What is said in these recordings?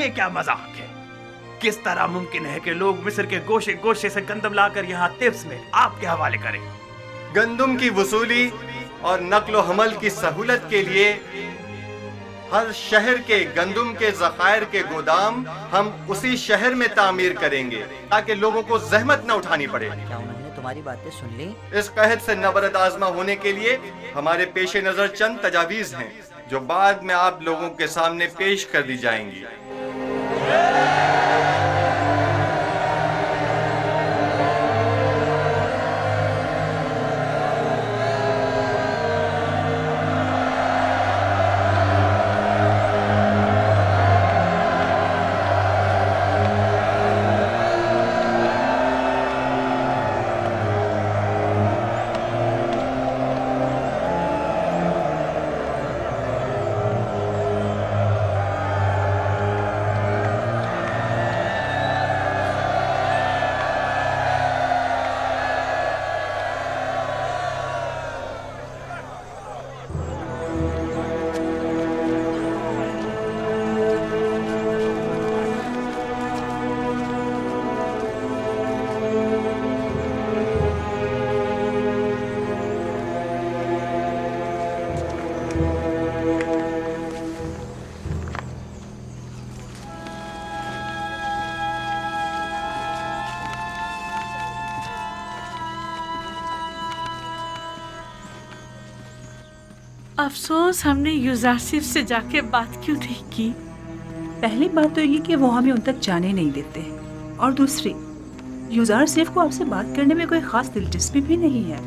یہ کیا مذاق ہے؟ کس طرح ممکن ہے کہ لوگ مصر کے گوشے گوشے سے گندم لا کر یہاں طبس میں آپ کے حوالے کریں؟ گندم کی وصولی اور نقل و حمل کی سہولت کے لیے ہر شہر کے گندم کے ذخائر کے گودام ہم اسی شہر میں تعمیر کریں گے تاکہ لوگوں کو زحمت نہ اٹھانی پڑے۔ کیا انہوں نے تمہاری باتیں سن لی؟ اس قحط سے نبرد آزما ہونے کے لیے ہمارے پیش نظر چند تجاویز ہیں جو بعد میں آپ لوگوں کے سامنے پیش کر دی جائیں گی۔ افسوس ہم نے یوزارسیف سے جا کے بات کیوں نہیں کی؟ پہلی بات تو یہ کہ وہ ہمیں ان تک جانے نہیں دیتے، اور دوسری یوزارسیف کو آپ سے بات کرنے میں کوئی خاص دلچسپی بھی نہیں ہے۔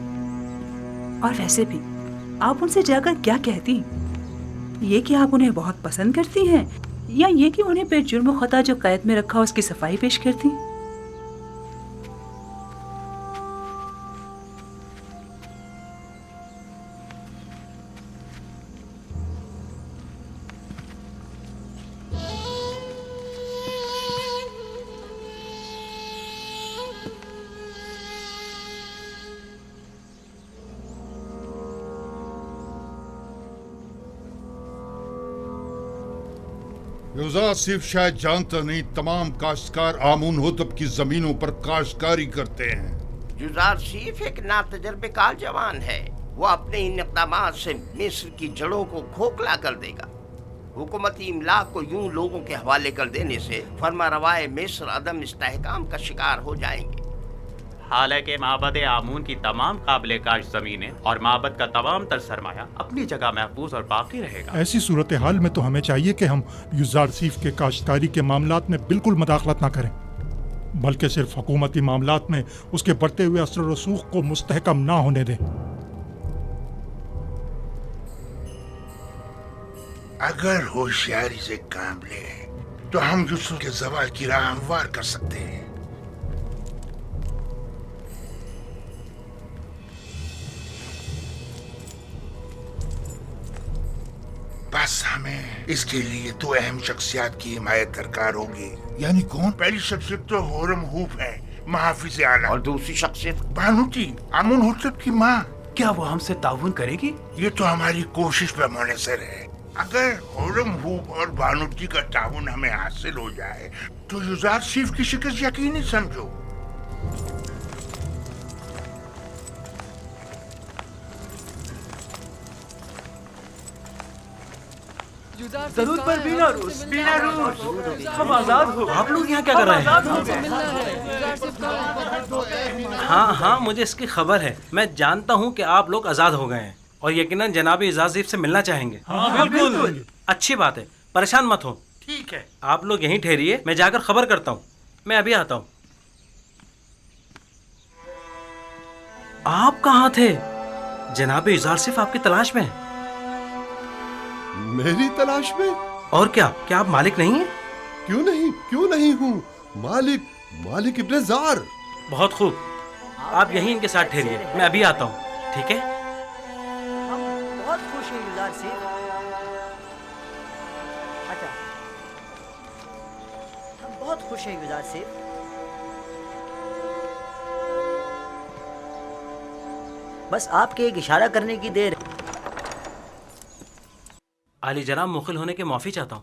اور ویسے بھی آپ ان سے جا کر کیا کہتی؟ یہ کہ آپ انہیں بہت پسند کرتی ہیں، یا یہ کہ انہیں بے جرم و خطا جو قید میں رکھا اس کی صفائی پیش کرتی؟ یوزارسیف شاید جانتا نہیں تمام کاشتکار آمون ہوتب کی زمینوں پر کاشتکاری کرتے ہیں۔ یوزارسیف ایک ناتجربہ کار جوان ہے، وہ اپنے ان اقدامات سے مصر کی جڑوں کو کھوکھلا کر دے گا۔ حکومتی املاک کو یوں لوگوں کے حوالے کر دینے سے فرما روائے مصر عدم استحکام کا شکار ہو جائیں گے۔ حالانکہ معبد آمون کی تمام قابل کاشت زمینیں اور معبد کا تمام تر سرمایہ اپنی جگہ محفوظ اور باقی رہے گا۔ ایسی صورتحال میں تو ہمیں چاہیے کہ ہم یوزارسیف کے کاشتکاری کے معاملات میں بالکل مداخلت نہ کریں، بلکہ صرف حکومتی معاملات میں اس کے بڑھتے ہوئے اثر و رسوخ کو مستحکم نہ ہونے دیں۔ اگر ہوشیاری سے کام لیں تو ہم یوسف کے زوال کی راہ ہموار کر سکتے ہیں۔ بس ہمیں اس کے لیے دو اہم شخصیات کی حمایت درکار ہوگی۔ یعنی کون؟ پہلی شخصیت تو ہورم ہوپ ہے، محافظ اعلیٰ، اور دوسری شخصیت بانوٹی، آمون ہوتب کی ماں۔ کیا وہ ہم سے تعاون کرے گی؟ یہ تو ہماری کوشش پہ منحصر ہے۔ اگر ہورم ہوپ اور بانوٹی کا تعاون ہمیں حاصل ہو جائے تو یوزارسیف کی شکست یقینی سمجھو۔ ضرور پر بینا روس، بینا روس، ہم آزاد ہو۔ آپ لوگ یہاں کیا کر رہے ہیں؟ ہاں مجھے اس کی خبر ہے۔ میں جانتا ہوں کہ آپ لوگ آزاد ہو گئے ہیں اور یقیناً جناب یوزارسیف سے ملنا چاہیں گے۔ بالکل اچھی بات ہے، پریشان مت ہو۔ ٹھیک ہے، آپ لوگ یہیں ٹھہریے، میں جا کر خبر کرتا ہوں، میں ابھی آتا ہوں۔ آپ کہاں تھے؟ جناب یوزارسیف آپ کی تلاش میں ہیں۔ میری تلاش میں؟ اور کیا آپ مالک نہیں ہیں؟ کیوں نہیں ہوں؟ مالک ابن زار۔ بہت خوب، آپ یہیں ان کے ساتھ ٹھہریے، میں ابھی آتا ہوں، ٹھیک ہے؟ ہم بہت خوش ہیں یوزارسیف۔ اچھا، ہم بہت خوش ہیں یوزارسیف۔ بس آپ کے ایک اشارہ کرنے کی دیر ہے۔ عالی جناب، مخل ہونے کے معافی چاہتا ہوں۔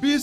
20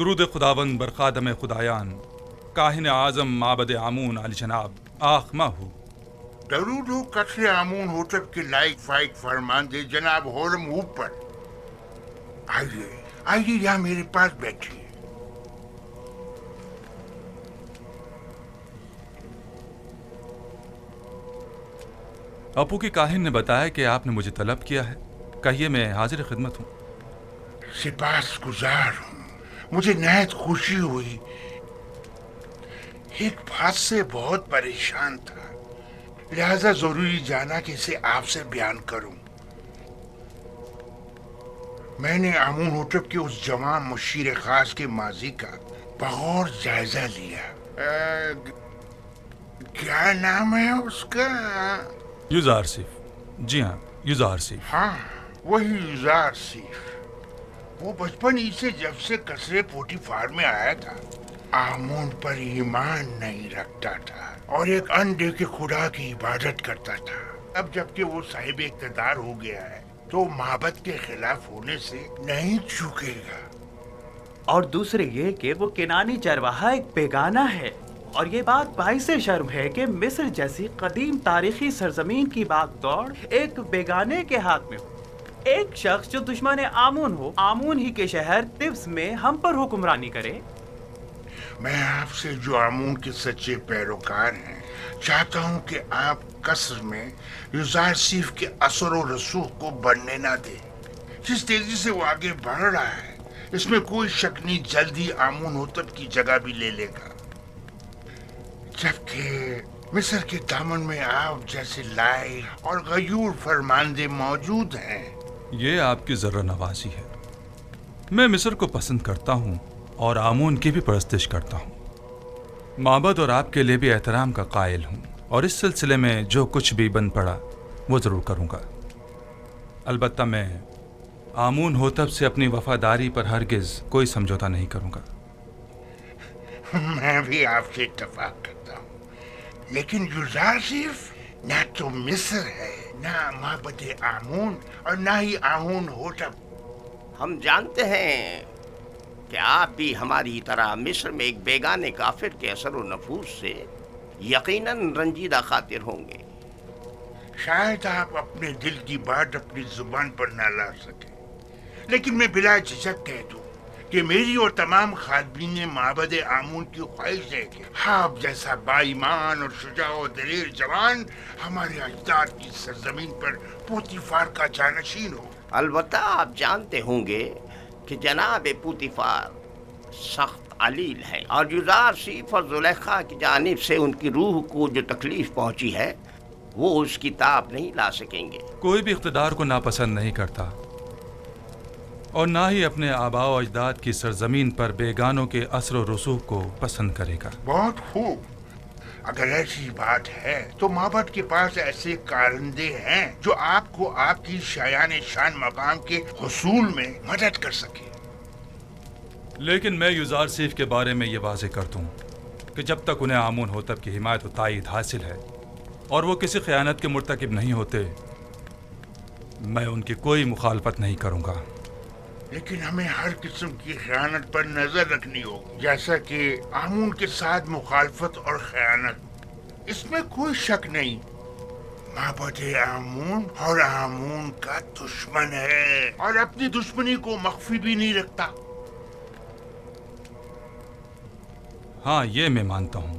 درود خداوند بر خادم خدایان کاہن اعظم معبد آمون علی جناب آخ ماہو. درود ہو قصر آمون ہوتب کے لائق فائق فرمان دے جناب ہورم اوپر. آئیے آئیے یہاں میرے پاس بیٹھیے. اپو کی کاہن نے بتایا کہ آپ نے مجھے طلب کیا ہے. کہیے میں حاضر خدمت ہوں. سپاس گزار ہوں. مجھے نہایت خوشی ہوئی. ایک بات سے بہت پریشان تھا، لہذا ضروری جانا کہ اسے آپ سے بیان کروں. میں نے آمون ہوتب کے اس جوان مشیر خاص کے ماضی کا بغور جائزہ لیا. کیا نام ہے اس کا؟ یوزار سیف. جی ہاں یوزار سیف. ہاں وہی یوزار سیف. وہ بچپن ہی سے جب سے قصرے پوٹیفار میں آیا تھا آمون پر ایمان نہیں رکھتا تھا اور ایک انڈے کے خدا کی عبادت کرتا تھا. اب جبکہ وہ صاحب اقتدار ہو گیا ہے تو معبد کے خلاف ہونے سے نہیں چوکے گا. اور دوسرے یہ کہ وہ کنانی چرواہا ایک بیگانہ ہے، اور یہ بات باعث شرم ہے کہ مصر جیسی قدیم تاریخی سرزمین کی باغ دوڑ ایک بیگانے کے ہاتھ میں ہو. ایک شخص جو دشمن آمون ہو، آمون ہی کے شہر طبس میں ہم پر حکمرانی کرے. میں آپ سے جو آمون کے سچے پیروکار ہیں چاہتا ہوں کہ آپ قصر میں یوزار سیف کے اثر و رسوخ کو بڑھنے نہ دیں. جس تیزی سے وہ آگے بڑھ رہا ہے اس میں کوئی شک نہیں جلدی آمون ہوتب کی جگہ بھی لے لے گا. جبکہ مصر کے دامن میں آپ جیسے لائق اور غیور فرماندے موجود ہیں. یہ آپ کی ذرہ نوازی ہے. میں مصر کو پسند کرتا ہوں اور آمون کی بھی پرستش کرتا ہوں. معبد اور آپ کے لیے بھی احترام کا قائل ہوں، اور اس سلسلے میں جو کچھ بھی بن پڑا وہ ضرور کروں گا. البتہ میں آمون ہوتب سے اپنی وفاداری پر ہرگز کوئی سمجھوتا نہیں کروں گا. میں بھی آپ سے اتفاق کرتا ہوں، لیکن یوزار سیف نہ تو مصر ہے، نہ معبد آمون، اور نہ ہی آمون ہوتب. ہم جانتے ہیں کہ آپ بھی ہماری طرح مصر میں ایک بیگانے کافر کے اثر و نفوذ سے یقیناً رنجیدہ خاطر ہوں گے. شاید آپ اپنے دل کی بات اپنی زبان پر نہ لا سکیں، لیکن میں بلا جھجک کہہ دوں کہ میری اور تمام خادمین معبد آمون کی خواہش ہے کہ آپ جیسا با ایمان اور شجاع و دلیر جوان ہمارے اجداد کی سرزمین پر پوتیفار کا جانشین ہو. البتہ آپ جانتے ہوں گے کہ جناب پوتیفار سخت علیل ہیں، اور یوزار سیف اور زلیخا کی جانب سے ان کی روح کو جو تکلیف پہنچی ہے وہ اس کی تاب نہیں لا سکیں گے. کوئی بھی اقتدار کو ناپسند نہیں کرتا، اور نہ ہی اپنے آباء و اجداد کی سرزمین پر بیگانوں کے اثر و رسوخ کو پسند کرے گا. بہت خوب. اگر ایسی بات ہے تو معبد کے پاس ایسے کارندے ہیں جو آپ کو آپ کی شایان شان مقام کے حصول میں مدد کر سکے. لیکن میں یوزار سیف کے بارے میں یہ واضح کر دوں کہ جب تک انہیں آمون ہوتب کی حمایت و تائید حاصل ہے اور وہ کسی خیانت کے مرتکب نہیں ہوتے، میں ان کی کوئی مخالفت نہیں کروں گا. لیکن ہمیں ہر قسم کی خیانت پر نظر رکھنی ہوگی، جیسا کہ آمون کے ساتھ مخالفت اور خیانت، اس میں کوئی شک نہیں. معبد آمون اور آمون کا دشمن ہے اور اپنی دشمنی کو مخفی بھی نہیں رکھتا. ہاں یہ میں مانتا ہوں.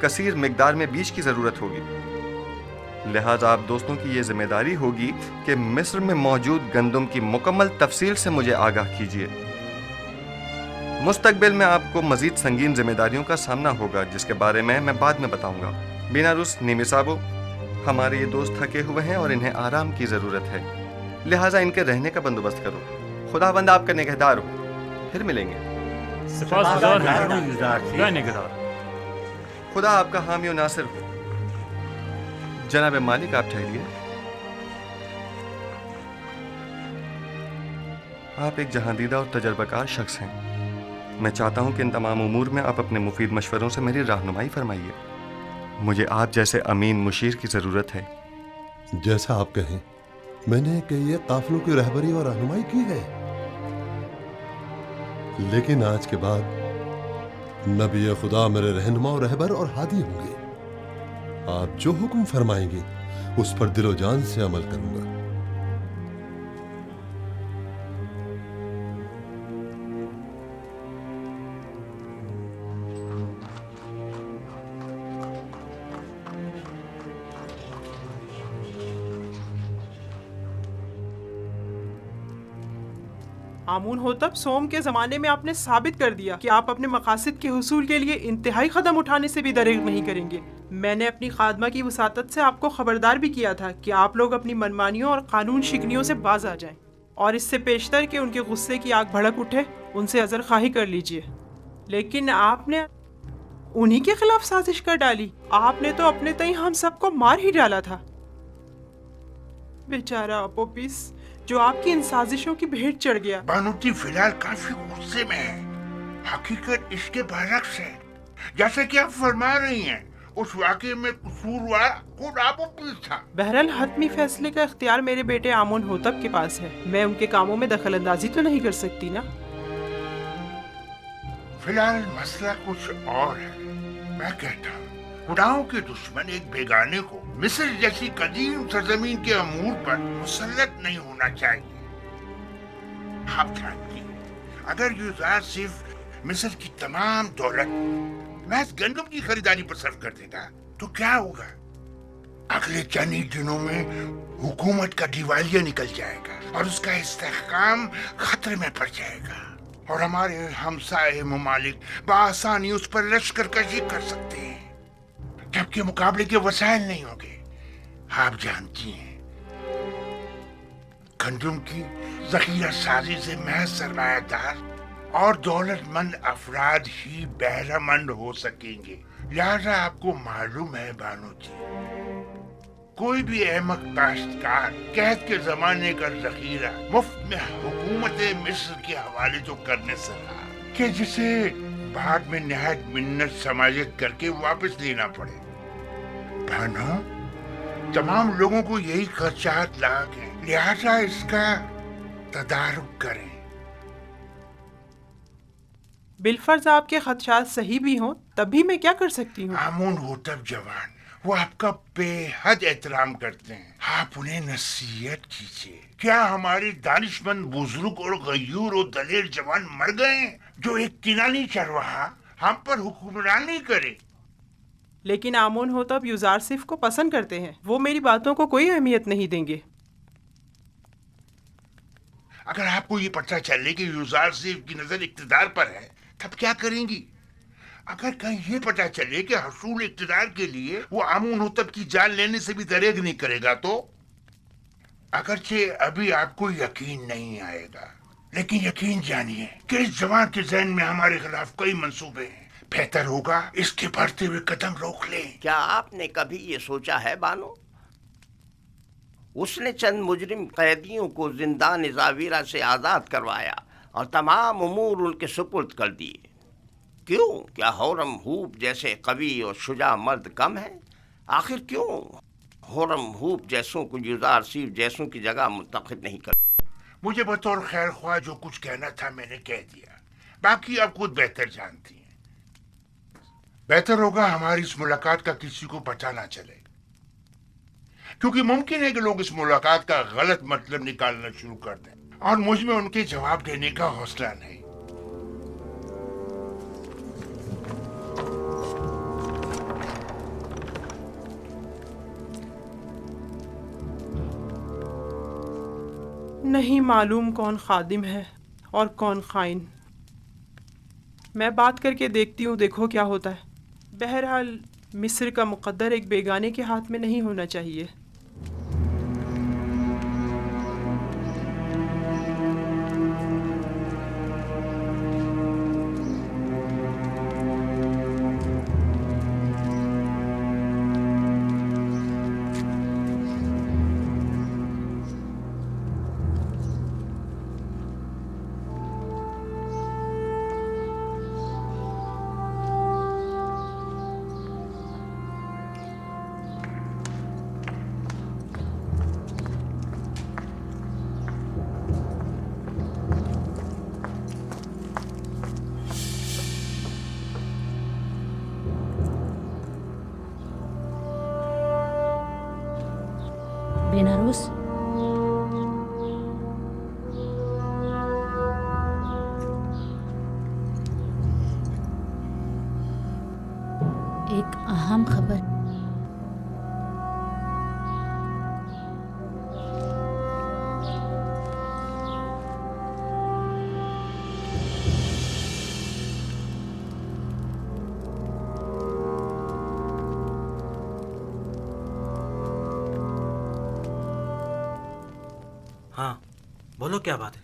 کثیر مقدار میں بیج کی ضرورت ہوگی، لہٰذا آپ دوستوں کی یہ ذمہ داری ہوگی کہ مصر میں موجود گندم کی مکمل تفصیل سے مجھے آگاہ کیجیے۔ مستقبل میں آپ کو مزید سنگین ذمہ داریوں کا سامنا ہوگا، جس کے بارے میں بعد میں بتاؤں گا۔ بیناروس نیمی صاحبو، ہمارے یہ دوست تھکے ہوئے ہیں اور انہیں آرام کی ضرورت ہے، لہٰذا ان کے رہنے کا بندوبست کرو۔ خدا بند آپ کا نگہدار ہو، پھر ملیں گے۔ خدا آپ کا حامی و ناصر ہو۔ جناب مالک، آپ ٹھہریے۔ آپ ایک جہاندیدہ اور تجربہ کار شخص ہیں، میں چاہتا ہوں کہ ان تمام امور میں آپ اپنے مفید مشوروں سے میری رہنمائی فرمائیے۔ مجھے آپ جیسے امین مشیر کی ضرورت ہے۔ جیسا آپ کہیں، میں نے کئی قافلوں کی رہبری اور رہنمائی کی ہے، لیکن آج کے بعد نبی خدا میرے رہنما اور رہبر اور ہادی ہوں گے۔ آپ جو حکم فرمائیں گے اس پر دل و جان سے عمل کروں گا۔ آمون ہوتب سوم کے زمانے میں آپ نے ثابت کر دیا کہ آپ اپنے مقاصد کے حصول کے لیے انتہائی قدم اٹھانے سے بھی دریغ نہیں کریں گے۔ میں نے اپنی خادمہ کی وساطت سے آپ کو خبردار بھی کیا تھا کہ آپ لوگ اپنی منمانیوں اور قانون شکنیوں سے باز آ جائیں، اور اس سے پیشتر کہ ان کے غصے کی آگ بھڑک اٹھے ان سے عذر خواہی کر لیجئے۔ لیکن آپ نے انہی کے خلاف سازش کر ڈالی۔ آپ نے تو اپنے تئیں ہم سب کو مار ہی ڈالا تھا۔ بیچارہ اپوپیس جو آپ کی ان سازشوں کی بھیٹ چڑھ گیا۔ بانوتی فی الحال کافی غصے میں ہے، حقیقت اس کے برعکس ہے۔ جیسا کہ آپ فرما رہی ہیں، اس واقعے میں قصوروار خود اپوپیس تھا۔ بہرحال حتمی فیصلے کا اختیار میرے بیٹے آمون ہوتب کے پاس ہے، میں ان کے کاموں میں دخل اندازی تو نہیں کر سکتی نا۔ فی الحال مسئلہ کچھ اور ہے۔ میں کہتا ہوں خداؤں کے دشمن ایک بیگانے کو مصر جیسی قدیم سرزمین کے امور پر مسلط نہیں ہونا چاہیے۔ آپ جانتی ہیں اگر یوزار صرف مصر کی تمام دولت محض گندم کی خریداری پر صرف کر دے گا تو کیا ہوگا؟ اگلے چند ہی دنوں میں حکومت کا دیوالیہ نکل جائے گا اور اس کا استحکام خطرے میں پڑ جائے گا، اور ہمارے ہمسائے ممالک بآسانی اس پر لشکر کشی کر سکتے ہیں، جبکہ مقابلے کے وسائل نہیں ہوں گے۔ آپ جانتی ہیں گندم کی ذخیرہ سازی سے محض سرمایہ دار اور دولت مند افراد ہی بہرہ مند ہو سکیں گے۔ لہذا آپ کو معلوم ہے بانو جی، کوئی بھی احمق کاشتکار قحط کے زمانے کا ذخیرہ مفت میں حکومت مصر کے حوالے تو کرنے سے رہا کہ جسے بعد میں نہایت منت سماجت کر کے واپس لینا پڑے۔ بہنوں، تمام لوگوں کو یہی خدشات لاحق ہیں، لہذا اس کا تدارک کریں۔ بالفرض آپ کے خدشات صحیح بھی ہوں تب بھی میں کیا کر سکتی ہوں؟ آمون ہوتب جوان، وہ آپ کا بے حد احترام کرتے ہیں، آپ انہیں نصیحت کیجیے۔ کیا ہمارے دانشمند بزرگ اور غیور و دلیر جوان مر گئے ہیں جو ایک کنانی چرواہا ہم پر حکمرانی کرے؟ لیکن آمون ہوتب یوزارسف کو پسند کرتے ہیں، وہ میری باتوں کو کوئی اہمیت نہیں دیں گے۔ اگر آپ کو یہ پتہ چلے کہ یوزارسف کی نظر اقتدار پر ہے تب کیا کریں گی؟ اگر کہیں یہ پتہ چلے کہ حصول اقتدار کے لیے وہ آمون ہوتب کی جان لینے سے بھی دریغ نہیں کرے گا تو؟ اگرچہ ابھی آپ کو یقین نہیں آئے گا، لیکن یقین جانیے کہ اس جوان کے ذہن میں ہمارے خلاف کئی منصوبے ہیں۔ بہتر ہوگا اس کے بڑھتے ہوئے قدم روک لیں۔ کیا آپ نے کبھی یہ سوچا ہے بانو؟ اس نے چند مجرم قیدیوں کو زندان زاویرہ سے آزاد کروایا اور تمام امور ان کے سپرد کر دیے۔ کیوں؟ کیا ہورم ہوپ جیسے قوی اور شجاع مرد کم ہیں؟ آخر کیوں ہورم ہوپ جیسوں کو یوزارسف جیسوں کی جگہ منتخب نہیں کرتے؟ مجھے بطور خیر خواہ جو کچھ کہنا تھا میں نے کہہ دیا، باقی آپ خود بہتر جانتی ہیں۔ بہتر ہوگا ہماری اس ملاقات کا کسی کو پتہ نہ چلے، کیونکہ ممکن ہے کہ لوگ اس ملاقات کا غلط مطلب نکالنا شروع کر دیں اور مجھ میں ان کے جواب دینے کا حوصلہ نہیں۔ نہیں معلوم کون خادم ہے اور کون خائن. میں بات کر کے دیکھتی ہوں، دیکھو کیا ہوتا ہے. بہرحال مصر کا مقدر ایک بیگانے کے ہاتھ میں نہیں ہونا چاہیے. بیناروس، ایک اہم خبر. ہاں بولو، کیا بات ہے؟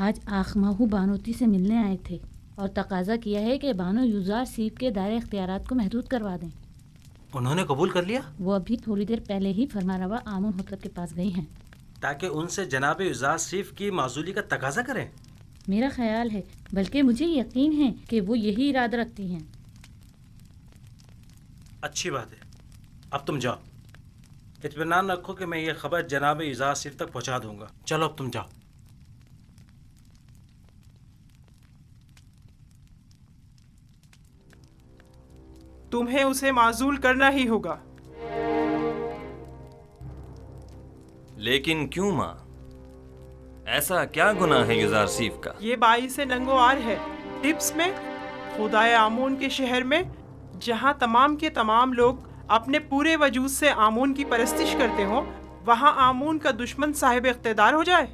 آج آخماہو بانوتی سے ملنے آئے تھے اور تقاضا کیا ہے کہ بانو یوزار سیف کے دائرۂ اختیارات کو محدود کروا دیں. انہوں نے قبول کر لیا؟ وہ ابھی تھوڑی دیر پہلے ہی فرمانروا آمون حضرت کے پاس گئی ہیں تاکہ ان سے جناب یوزار سیف کی معزولی کا تقاضا کریں. میرا خیال ہے، بلکہ مجھے یقین ہے کہ وہ یہی ارادہ رکھتی ہیں. اچھی بات ہے، اب تم جاؤ. اطمینان رکھو کہ میں یہ خبر جناب یوزار سیف تک پہنچا دوں گا. چلو اب تم جاؤ. تمہیں اسے معزول کرنا ہی ہوگا. لیکن کیوں ماں؟ ایسا کیا گناہ ہے یوزار سیف کا؟ یہ باعث ننگو آر ہے. ٹپس میں، خدائے آمون کے شہر میں، جہاں تمام کے تمام لوگ اپنے پورے وجود سے آمون کی پرستش کرتے ہوں، وہاں آمون کا دشمن صاحب اقتدار ہو جائے.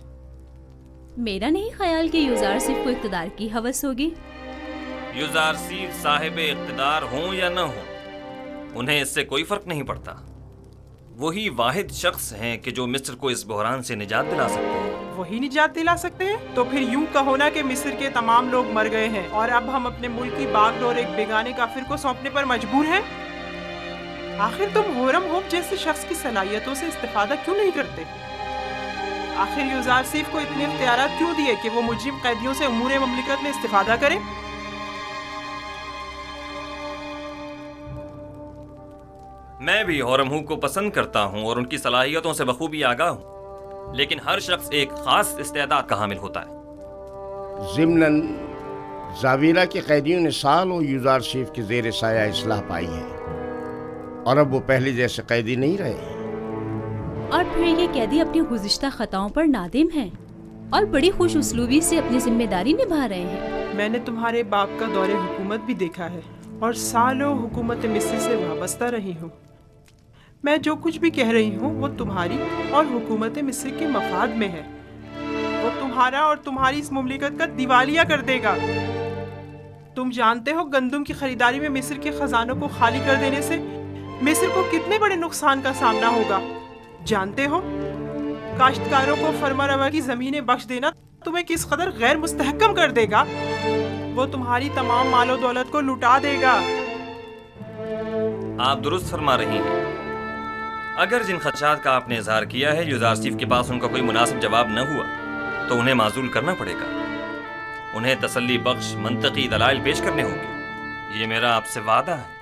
میرا نہیں خیال کہ یوزار سیف کو اقتدار کی ہوس ہوگی. یوزار سیف صاحب اقتدار ہوں یا نہ ہوں، انہیں اس سے کوئی فرق نہیں پڑتا. وہی واحد شخص ہیں کہ جو مصر کو اس بحران سے نجات دلا سکتے ہیں. وہی نجات دلا سکتے ہیں؟ تو پھر یوں کہو نا کہ مصر کے تمام لوگ مر گئے ہیں اور اب ہم اپنے ملک کی باغ ڈور ایک بیگانے کافر کو سونپنے پر مجبور ہیں. آخر تم ہورم ہوپ جیسے شخص کی صلاحیتوں سے استفادہ کیوں نہیں کرتے؟ آخر یوزار سیف کو اتنے اختیارات کیوں دیے کہ وہ مجرم قیدیوں سے امور مملکت میں استفادہ کرے؟ میں بھی ہورمہو کو پسند کرتا ہوں اور ان کی صلاحیتوں سے بخوبی آگاہ ہوں، لیکن ہر شخص ایک خاص استعداد کا حامل ہوتا ہے. ضمناً زاویرا کے قیدیوں نے سالوں یوزار سیف کے زیر سایہ اصلاح پائی ہے اور اب وہ پہلے جیسے قیدی نہیں رہے. اور پھر یہ قیدی اپنی گزشتہ خطاؤں پر نادم ہیں اور بڑی خوش اسلوبی سے اپنی ذمہ داری نبھا رہے ہیں. میں نے تمہارے باپ کا دور حکومت بھی دیکھا ہے اور سالوں حکومت مصر سے وابستہ رہی ہوں. میں جو کچھ بھی کہہ رہی ہوں وہ تمہاری اور حکومت مصر کے مفاد میں ہے. وہ تمہارا اور تمہاری اس مملکت کا دیوالیہ کر دے گا. تم جانتے ہو گندم کی خریداری میں مصر کے خزانوں کو خالی کر دینے سے مصر کو کتنے بڑے نقصان کا سامنا ہوگا. جانتے ہو کاشتکاروں کو فرما روا کی زمینیں بخش دینا تمہیں کس قدر غیر مستحکم کر دے گا. وہ تمہاری تمام مال و دولت کو لٹا دے گا. آپ درست فرما رہی ہیں. اگر جن خدشات کا آپ نے اظہار کیا ہے یوزار سیف کے پاس ان کا کوئی مناسب جواب نہ ہوا تو انہیں معزول کرنا پڑے گا. انہیں تسلی بخش منطقی دلائل پیش کرنے ہوں گے. یہ میرا آپ سے وعدہ ہے.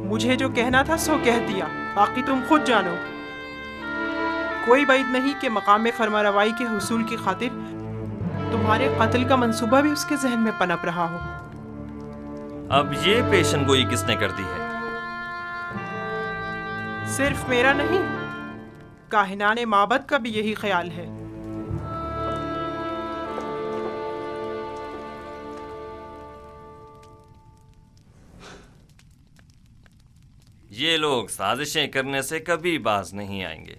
مجھے جو کہنا تھا سو کہہ دیا، باقی تم خود جانو. کوئی بعید نہیں کہ مقام فرما روائی کے حصول کی خاطر تمہارے قتل کا منصوبہ بھی اس کے ذہن میں پنپ رہا ہو. اب یہ پیشن گوئی کس نے کر دی ہے؟ صرف میرا نہیں، کاہنان معبد کا بھی یہی خیال ہے. یہ لوگ سازشیں کرنے سے کبھی باز نہیں آئیں گے.